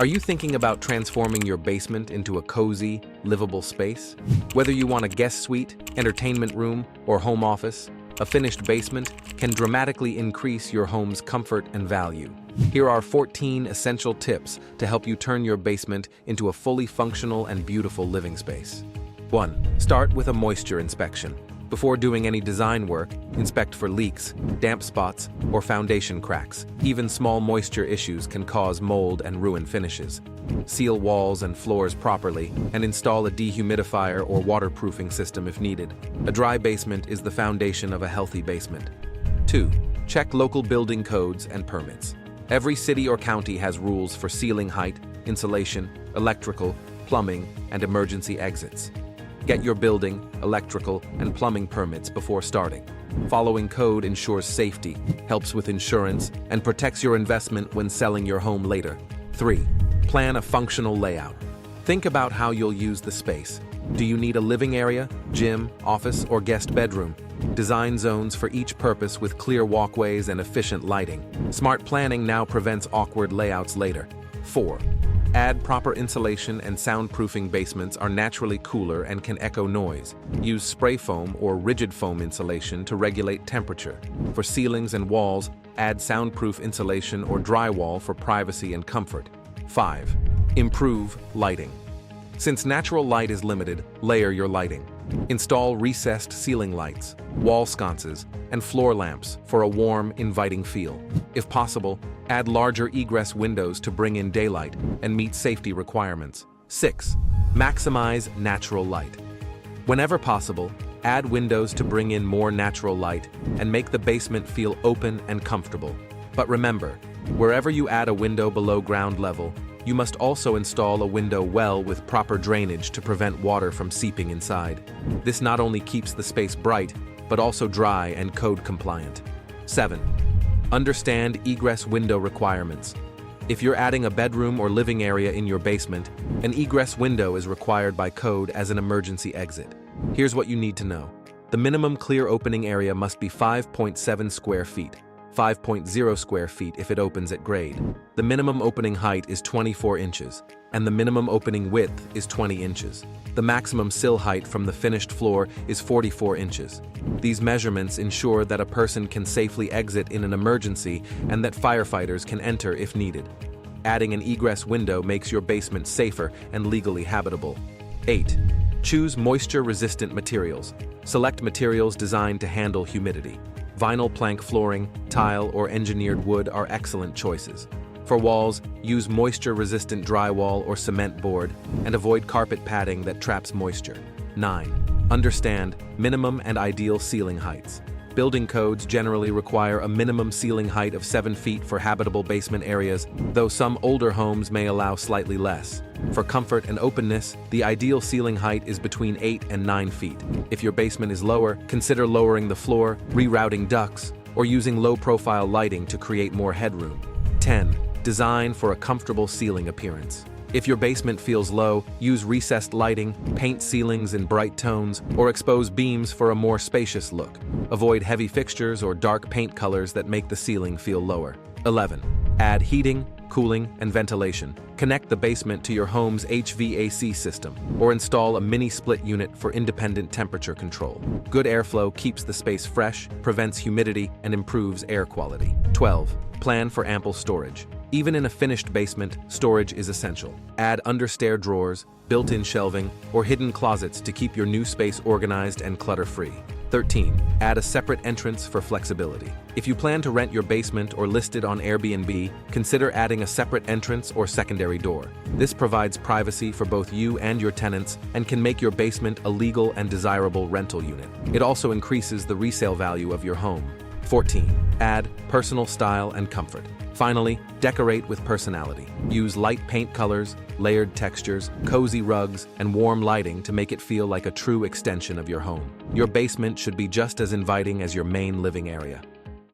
Are you thinking about transforming your basement into a cozy, livable space? Whether you want a guest suite, entertainment room, or home office, a finished basement can dramatically increase your home's comfort and value. Here are 14 essential tips to help you turn your basement into a fully functional and beautiful living space. 1. Start with a moisture inspection. Before doing any design work, inspect for leaks, damp spots, or foundation cracks. Even small moisture issues can cause mold and ruin finishes. Seal walls and floors properly, and install a dehumidifier or waterproofing system if needed. A dry basement is the foundation of a healthy basement. 2. Check local building codes and permits. Every city or county has rules for ceiling height, insulation, electrical, plumbing, and emergency exits. Get your building, electrical, and plumbing permits before starting. Following code ensures safety, helps with insurance, and protects your investment when selling your home later. 3. Plan a functional layout. Think about how you'll use the space. Do you need a living area, gym, office, or guest bedroom? Design zones for each purpose with clear walkways and efficient lighting. Smart planning now prevents awkward layouts later. 4. Add proper insulation and soundproofing. Basements are naturally cooler and can echo noise. Use spray foam or rigid foam insulation to regulate temperature. For ceilings and walls, add soundproof insulation or drywall for privacy and comfort. 5. Improve lighting. Since natural light is limited, layer your lighting. Install recessed ceiling lights, wall sconces, and floor lamps for a warm, inviting feel. If possible, add larger egress windows to bring in daylight and meet safety requirements. 6. Maximize natural light. Whenever possible, add windows to bring in more natural light and make the basement feel open and comfortable. But remember, wherever you add a window below ground level, you must also install a window well with proper drainage to prevent water from seeping inside. This not only keeps the space bright, but also dry and code compliant. 7. Understand egress window requirements. If you're adding a bedroom or living area in your basement, an egress window is required by code as an emergency exit. Here's what you need to know. The minimum clear opening area must be 5.7 square feet. 5.0 square feet if it opens at grade. The minimum opening height is 24 inches, and the minimum opening width is 20 inches. The maximum sill height from the finished floor is 44 inches. These measurements ensure that a person can safely exit in an emergency and that firefighters can enter if needed. Adding an egress window makes your basement safer and legally habitable. 8. Choose moisture-resistant materials. Select materials designed to handle humidity. Vinyl plank flooring, tile, or engineered wood are excellent choices. For walls, use moisture-resistant drywall or cement board, and avoid carpet padding that traps moisture. 9. Understand minimum and ideal ceiling heights. Building codes generally require a minimum ceiling height of 7 feet for habitable basement areas, though some older homes may allow slightly less. For comfort and openness, the ideal ceiling height is between 8 and 9 feet. If your basement is lower, consider lowering the floor, rerouting ducts, or using low-profile lighting to create more headroom. 10. Design for a comfortable ceiling appearance. If your basement feels low, use recessed lighting, paint ceilings in bright tones, or expose beams for a more spacious look. Avoid heavy fixtures or dark paint colors that make the ceiling feel lower. 11. Add heating, cooling, and ventilation. Connect the basement to your home's HVAC system, or install a mini split unit for independent temperature control. Good airflow keeps the space fresh, prevents humidity, and improves air quality. 12. Plan for ample storage. Even in a finished basement, storage is essential. Add understair drawers, built-in shelving, or hidden closets to keep your new space organized and clutter-free. 13. Add a separate entrance for flexibility. If you plan to rent your basement or list it on Airbnb, consider adding a separate entrance or secondary door. This provides privacy for both you and your tenants and can make your basement a legal and desirable rental unit. It also increases the resale value of your home. 14. Add personal style and comfort. Finally, decorate with personality. Use light paint colors, layered textures, cozy rugs, and warm lighting to make it feel like a true extension of your home. Your basement should be just as inviting as your main living area.